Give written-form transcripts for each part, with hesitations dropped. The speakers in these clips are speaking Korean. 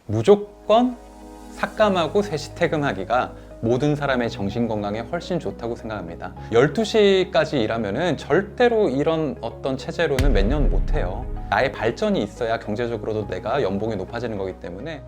무조건 삭감하고 3시 퇴근하기가 모든 사람의 정신건강에 훨씬 좋다고 생각합니다. 12시까지 일하면은 절대로 이런 어떤 체제로는 몇 년 못해요. 나의 발전이 있어야 경제적으로도 내가 연봉이 높아지는 거기 때문에.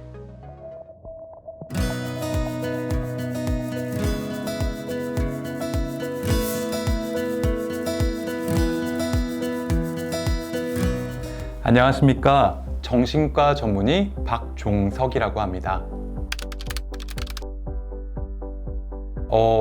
안녕하십니까. 정신과 전문의 박종석이라고 합니다.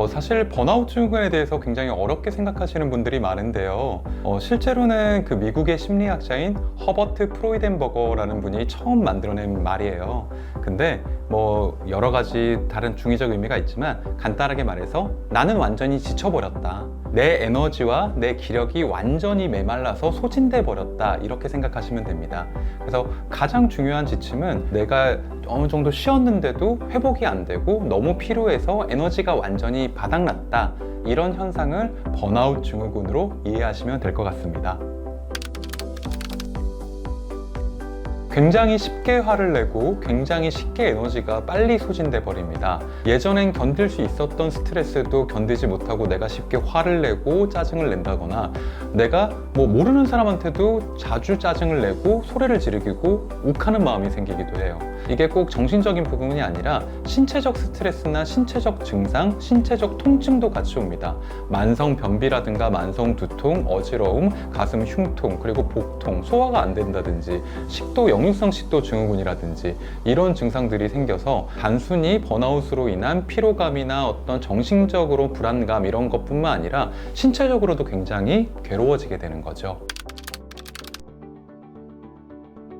사실 번아웃 증후군에 대해서 굉장히 어렵게 생각하시는 분들이 많은데요. 실제로는 그 미국의 심리학자인 허버트 프로이덴버거라는 분이 처음 만들어낸 말이에요. 근데 뭐 여러 가지 다른 중의적 의미가 있지만 간단하게 말해서 나는 완전히 지쳐버렸다. 내 에너지와 내 기력이 완전히 메말라서 소진돼 버렸다. 이렇게 생각하시면 됩니다. 그래서 가장 중요한 지침은 내가 어느 정도 쉬었는데도 회복이 안 되고 너무 피로해서 에너지가 완전히 바닥났다. 이런 현상을 번아웃 증후군으로 이해하시면 될 것 같습니다. 굉장히 쉽게 화를 내고 굉장히 쉽게 에너지가 빨리 소진돼 버립니다. 예전엔 견딜 수 있었던 스트레스도 견디지 못하고 내가 쉽게 화를 내고 짜증을 낸다거나 내가 뭐 모르는 사람한테도 자주 짜증을 내고 소리를 지르고 욱하는 마음이 생기기도 해요. 이게 꼭 정신적인 부분이 아니라 신체적 스트레스나 신체적 증상, 신체적 통증도 같이 옵니다. 만성 변비라든가 만성 두통, 어지러움, 가슴 흉통, 그리고 복통, 소화가 안 된다든지 식도 역류성 식도 증후군이라든지 이런 증상들이 생겨서 단순히 번아웃으로 인한 피로감이나 어떤 정신적으로 불안감 이런 것뿐만 아니라 신체적으로도 굉장히 괴로워지게 되는 거죠.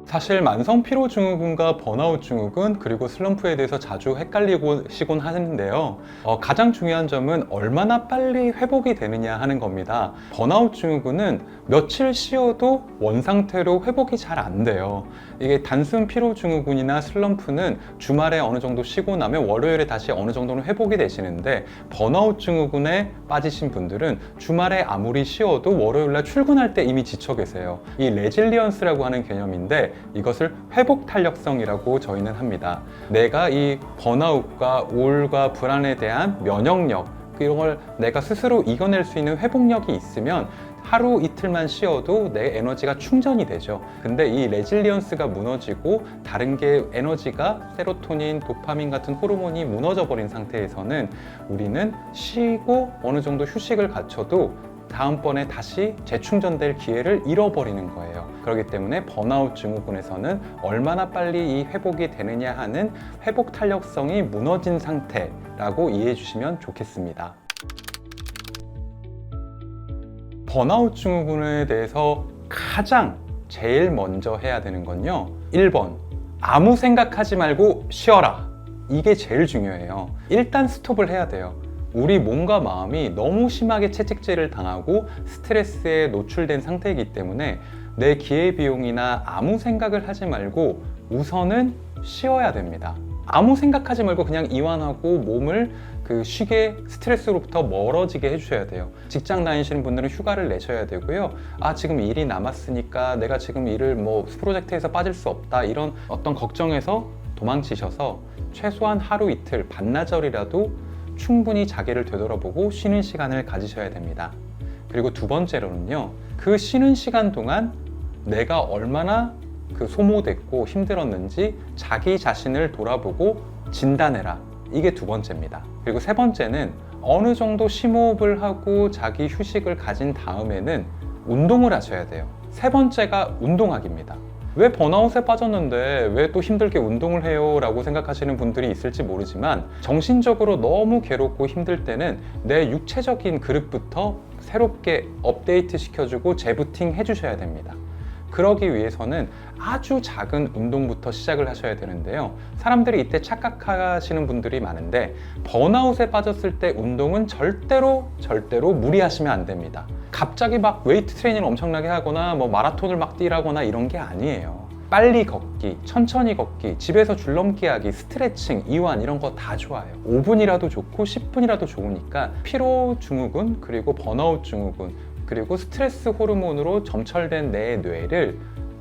사실 만성 피로 증후군과 번아웃 증후군 그리고 슬럼프에 대해서 자주 헷갈리시곤 하는데요. 가장 중요한 점은 얼마나 빨리 회복이 되느냐 하는 겁니다. 번아웃 증후군은 며칠 쉬어도 원상태로 회복이 잘 안 돼요. 이게 단순 피로 증후군이나 슬럼프는 주말에 어느 정도 쉬고 나면 월요일에 다시 어느 정도는 회복이 되시는데 번아웃 증후군에 빠지신 분들은 주말에 아무리 쉬어도 월요일날 출근할 때 이미 지쳐 계세요. 이 레질리언스라고 하는 개념인데 이것을 회복 탄력성이라고 저희는 합니다. 내가 이 번아웃과 우울과 불안에 대한 면역력 이런 걸 내가 스스로 이겨낼 수 있는 회복력이 있으면 하루 이틀만 쉬어도 내 에너지가 충전이 되죠. 근데 이 레질리언스가 무너지고 다른 게 에너지가 세로토닌, 도파민 같은 호르몬이 무너져 버린 상태에서는 우리는 쉬고 어느 정도 휴식을 갖춰도 다음번에 다시 재충전될 기회를 잃어버리는 거예요. 그렇기 때문에 번아웃 증후군에서는 얼마나 빨리 이 회복이 되느냐 하는 회복 탄력성이 무너진 상태라고 이해해 주시면 좋겠습니다. 번아웃 증후군에 대해서 가장 제일 먼저 해야 되는 건요. 1번, 아무 생각하지 말고 쉬어라. 이게 제일 중요해요. 일단 스톱을 해야 돼요. 우리 몸과 마음이 너무 심하게 채찍질을 당하고 스트레스에 노출된 상태이기 때문에 내 기회비용이나 아무 생각을 하지 말고 우선은 쉬어야 됩니다. 아무 생각하지 말고 그냥 이완하고 몸을 쉬게 스트레스로부터 멀어지게 해주셔야 돼요. 직장 다니시는 분들은 휴가를 내셔야 되고요. 지금 일이 남았으니까 내가 지금 일을 프로젝트에서 빠질 수 없다 이런 어떤 걱정에서 도망치셔서 최소한 하루 이틀 반나절이라도 충분히 자기를 되돌아보고 쉬는 시간을 가지셔야 됩니다. 그리고 두 번째로는요, 그 쉬는 시간 동안 내가 얼마나 소모됐고 힘들었는지 자기 자신을 돌아보고 진단해라. 이게 두 번째입니다. 그리고 세 번째는 어느 정도 심호흡을 하고 자기 휴식을 가진 다음에는 운동을 하셔야 돼요. 세 번째가 운동하기입니다. 왜 번아웃에 빠졌는데 왜 또 힘들게 운동을 해요? 라고 생각하시는 분들이 있을지 모르지만 정신적으로 너무 괴롭고 힘들 때는 내 육체적인 그릇부터 새롭게 업데이트 시켜주고 재부팅 해주셔야 됩니다. 그러기 위해서는 아주 작은 운동부터 시작을 하셔야 되는데요. 사람들이 이때 착각하시는 분들이 많은데 번아웃에 빠졌을 때 운동은 절대로 무리하시면 안 됩니다. 갑자기 막 웨이트 트레이닝을 엄청나게 하거나 마라톤을 막 뛰라거나 이런 게 아니에요. 빨리 걷기, 천천히 걷기, 집에서 줄넘기 하기, 스트레칭, 이완 이런 거 다 좋아요. 5분이라도 좋고 10분이라도 좋으니까 피로 증후군 그리고 번아웃 증후군 그리고 스트레스 호르몬으로 점철된 내 뇌를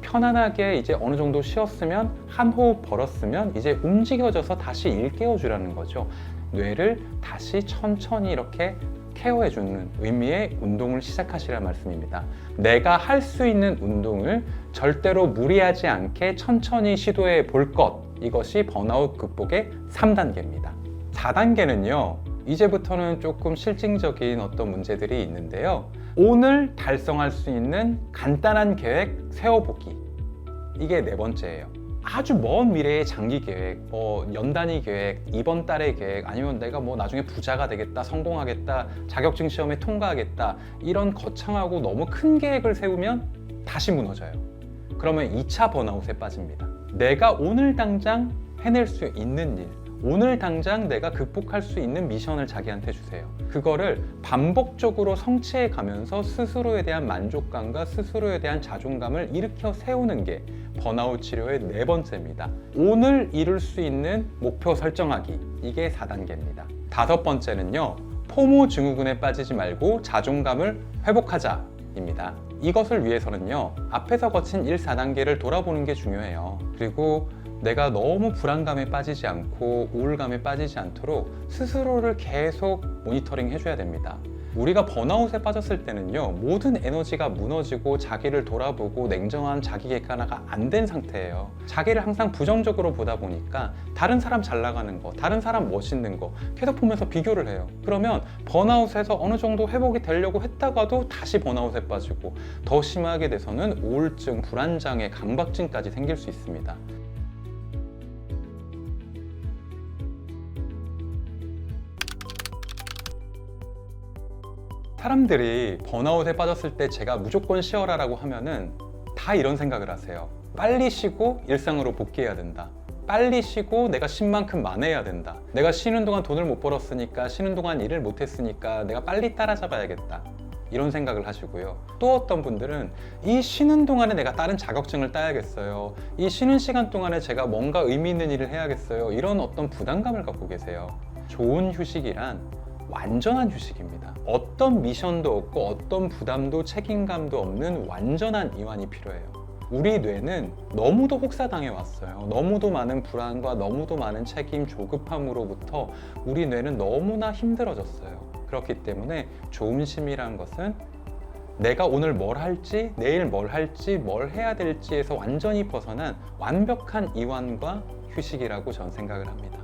편안하게 이제 어느 정도 쉬었으면 한 호흡 벌었으면 이제 움직여져서 다시 일깨워주라는 거죠. 뇌를 다시 천천히 이렇게 케어해주는 의미의 운동을 시작하시라는 말씀입니다. 내가 할 수 있는 운동을 절대로 무리하지 않게 천천히 시도해 볼 것, 이것이 번아웃 극복의 3단계입니다. 4단계는요, 이제부터는 조금 실증적인 어떤 문제들이 있는데요. 오늘 달성할 수 있는 간단한 계획 세워보기. 이게 4번째예요. 아주 먼 미래의 장기 계획, 연 단위 계획, 이번 달의 계획, 아니면 내가 나중에 부자가 되겠다, 성공하겠다, 자격증 시험에 통과하겠다, 이런 거창하고 너무 큰 계획을 세우면 다시 무너져요. 그러면 2차 번아웃에 빠집니다. 내가 오늘 당장 해낼 수 있는 일, 오늘 당장 내가 극복할 수 있는 미션을 자기한테 주세요. 그거를 반복적으로 성취해 가면서 스스로에 대한 만족감과 스스로에 대한 자존감을 일으켜 세우는 게 번아웃 치료의 4번째입니다. 오늘 이룰 수 있는 목표 설정하기. 이게 4단계입니다. 5번째는요, 포모 증후군에 빠지지 말고 자존감을 회복하자입니다. 이것을 위해서는요, 앞에서 거친 1, 4단계를 돌아보는 게 중요해요. 그리고 내가 너무 불안감에 빠지지 않고 우울감에 빠지지 않도록 스스로를 계속 모니터링 해줘야 됩니다. 우리가 번아웃에 빠졌을 때는요, 모든 에너지가 무너지고 자기를 돌아보고 냉정한 자기 객관화가 안 된 상태예요. 자기를 항상 부정적으로 보다 보니까 다른 사람 잘 나가는 거, 다른 사람 멋있는 거 계속 보면서 비교를 해요. 그러면 번아웃에서 어느 정도 회복이 되려고 했다가도 다시 번아웃에 빠지고, 더 심하게 돼서는 우울증, 불안장애, 강박증까지 생길 수 있습니다. 사람들이 번아웃에 빠졌을 때 제가 무조건 쉬어라 라고 하면은 다 이런 생각을 하세요. 빨리 쉬고 일상으로 복귀해야 된다. 빨리 쉬고 내가 쉰 만큼 만회해야 된다. 내가 쉬는 동안 돈을 못 벌었으니까, 쉬는 동안 일을 못 했으니까 내가 빨리 따라잡아야겠다. 이런 생각을 하시고요. 또 어떤 분들은 이 쉬는 동안에 내가 다른 자격증을 따야겠어요. 이 쉬는 시간 동안에 제가 뭔가 의미 있는 일을 해야겠어요. 이런 어떤 부담감을 갖고 계세요. 좋은 휴식이란 완전한 휴식입니다. 어떤 미션도 없고 어떤 부담도 책임감도 없는 완전한 이완이 필요해요. 우리 뇌는 너무도 혹사당해 왔어요. 너무도 많은 불안과 너무도 많은 책임, 조급함으로부터 우리 뇌는 너무나 힘들어졌어요. 그렇기 때문에 조음심이라는 것은 내가 오늘 뭘 할지, 내일 뭘 할지, 뭘 해야 될지에서 완전히 벗어난 완벽한 이완과 휴식이라고 전 생각을 합니다.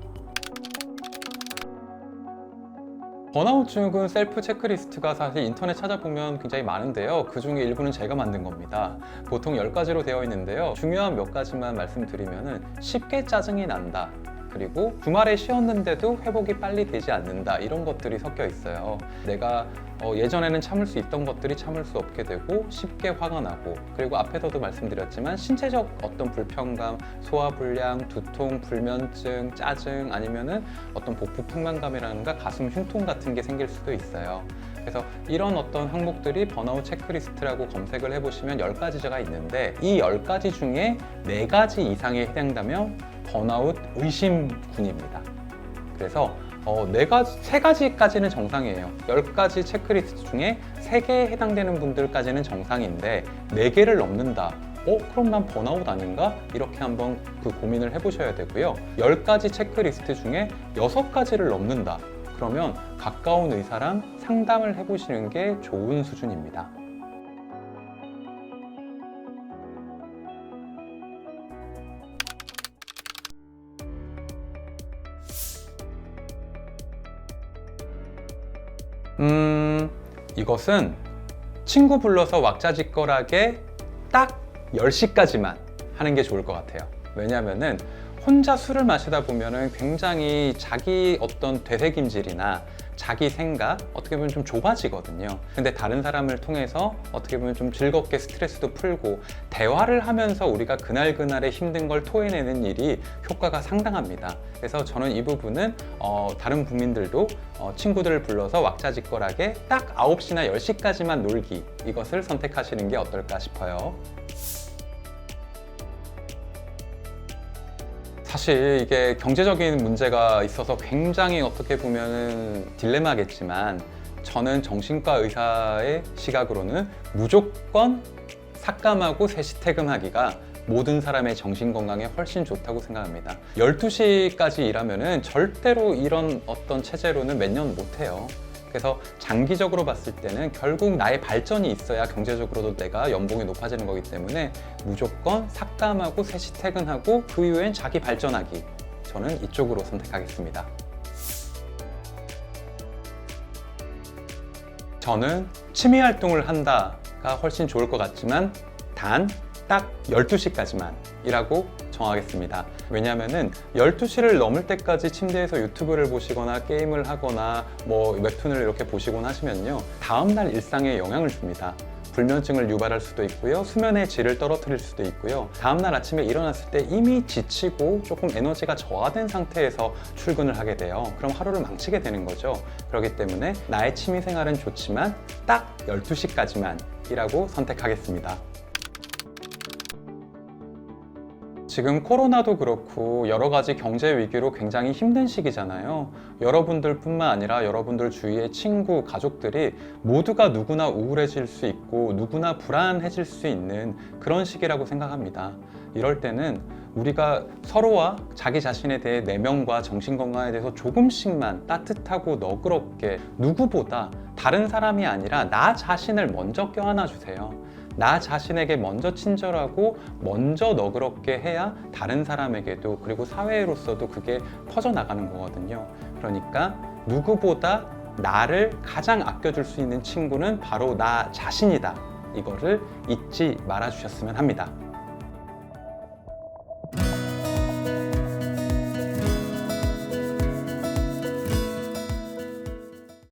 번아웃 증후군 셀프 체크리스트가 사실 인터넷 찾아보면 굉장히 많은데요. 그 중에 일부는 제가 만든 겁니다. 보통 10가지로 되어 있는데요. 중요한 몇 가지만 말씀드리면 쉽게 짜증이 난다. 그리고 주말에 쉬었는데도 회복이 빨리 되지 않는다. 이런 것들이 섞여 있어요. 내가 예전에는 참을 수 있던 것들이 참을 수 없게 되고 쉽게 화가 나고, 그리고 앞에서도 말씀드렸지만 신체적 어떤 불편감, 소화불량, 두통, 불면증, 짜증, 아니면은 어떤 복부 풍만감이라든가 가슴 흉통 같은 게 생길 수도 있어요. 그래서 이런 어떤 항목들이 번아웃 체크리스트라고 검색을 해보시면 10가지가 있는데, 이 10가지 중에 4가지 이상에 해당되면 번아웃 의심군입니다. 그래서 3가지까지는 정상이에요. 10가지 체크리스트 중에 3개에 해당되는 분들까지는 정상인데 4개를 넘는다. 그럼 난 번아웃 아닌가? 이렇게 한번 고민을 해보셔야 되고요. 10가지 체크리스트 중에 6가지를 넘는다. 그러면 가까운 의사랑 상담을 해보시는 게 좋은 수준입니다. 이것은 친구 불러서 왁자지껄하게 딱 10시까지만 하는 게 좋을 것 같아요. 왜냐하면은 혼자 술을 마시다 보면은 굉장히 자기 어떤 되새김질이나 자기 생각 어떻게 보면 좀 좁아지거든요. 근데 다른 사람을 통해서 어떻게 보면 좀 즐겁게 스트레스도 풀고 대화를 하면서 우리가 그날그날의 힘든 걸 토해내는 일이 효과가 상당합니다. 그래서 저는 이 부분은 다른 국민들도 친구들을 불러서 왁자지껄하게 딱 9시나 10시까지만 놀기, 이것을 선택하시는 게 어떨까 싶어요. 사실 이게 경제적인 문제가 있어서 굉장히 어떻게 보면 딜레마겠지만, 저는 정신과 의사의 시각으로는 무조건 삭감하고 3시 퇴근하기가 모든 사람의 정신 건강에 훨씬 좋다고 생각합니다. 12시까지 일하면은 절대로 이런 어떤 체제로는 몇 년 못해요. 그래서 장기적으로 봤을 때는 결국 나의 발전이 있어야 경제적으로도 내가 연봉이 높아지는 거기 때문에 무조건 삭감하고 3시 퇴근하고 그 이후엔 자기 발전하기. 저는 이쪽으로 선택하겠습니다. 저는 취미 활동을 한다가 훨씬 좋을 것 같지만 단 딱 12시까지만 일하고 정하겠습니다. 왜냐면은 12시를 넘을 때까지 침대에서 유튜브를 보시거나 게임을 하거나 뭐 웹툰을 이렇게 보시곤 하시면요, 다음날 일상에 영향을 줍니다. 불면증을 유발할 수도 있고요, 수면의 질을 떨어뜨릴 수도 있고요, 다음날 아침에 일어났을 때 이미 지치고 조금 에너지가 저하된 상태에서 출근을 하게 돼요. 그럼 하루를 망치게 되는 거죠. 그렇기 때문에 나의 취미생활은 좋지만 딱 12시까지만 일하고 선택하겠습니다. 지금 코로나도 그렇고 여러 가지 경제 위기로 굉장히 힘든 시기잖아요. 여러분들 뿐만 아니라 여러분들 주위의 친구, 가족들이 모두가 누구나 우울해질 수 있고 누구나 불안해질 수 있는 그런 시기라고 생각합니다. 이럴 때는 우리가 서로와 자기 자신에 대해 내면과 정신건강에 대해서 조금씩만 따뜻하고 너그럽게, 누구보다 다른 사람이 아니라 나 자신을 먼저 껴안아 주세요. 나 자신에게 먼저 친절하고 먼저 너그럽게 해야 다른 사람에게도, 그리고 사회로서도 그게 퍼져나가는 거거든요. 그러니까 누구보다 나를 가장 아껴줄 수 있는 친구는 바로 나 자신이다. 이거를 잊지 말아 주셨으면 합니다.